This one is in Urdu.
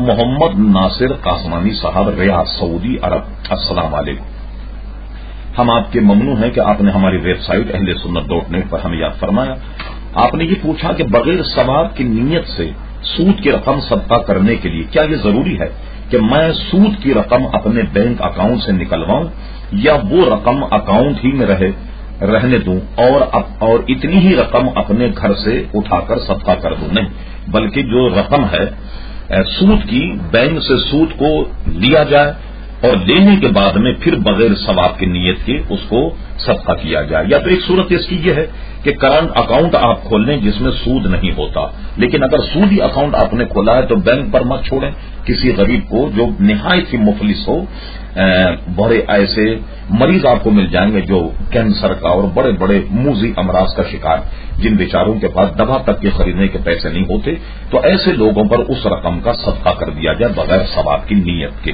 محمد ناصر قاسمانی صاحب، ریاض، سعودی عرب، السلام علیکم۔ ہم آپ کے ممنون ہیں کہ آپ نے ہماری ویب سائٹ اہلسنت.net پر ہمیں یاد فرمایا۔ آپ نے یہ پوچھا کہ بغیر ثواب کی نیت سے سود کی رقم صدقہ کرنے کے لیے کیا یہ ضروری ہے کہ میں سود کی رقم اپنے بینک اکاؤنٹ سے نکلواؤں یا وہ رقم اکاؤنٹ ہی میں رہنے دوں اور اتنی ہی رقم اپنے گھر سے اٹھا کر صدقہ کر دوں؟ نہیں، بلکہ جو رقم ہے سود کی، بینک سے سود کو لیا جائے اور لینے کے بعد میں پھر بغیر ثواب کی نیت کے اس کو صدقہ کیا جائے۔ یا تو ایک صورت اس کی یہ ہے کہ کرنٹ اکاؤنٹ آپ کھول لیں جس میں سود نہیں ہوتا، لیکن اگر سودی اکاؤنٹ آپ نے کھولا ہے تو بینک پر مت چھوڑیں، کسی غریب کو جو نہایت ہی مفلس ہو، بڑے ایسے مریض آپ کو مل جائیں گے جو کینسر کا اور بڑے بڑے موذی امراض کا شکار، جن بیچاروں کے پاس دوا تک کے خریدنے کے پیسے نہیں ہوتے، تو ایسے لوگوں پر اس رقم کا صدقہ کر دیا جائے بغیر ثواب کی نیت کے۔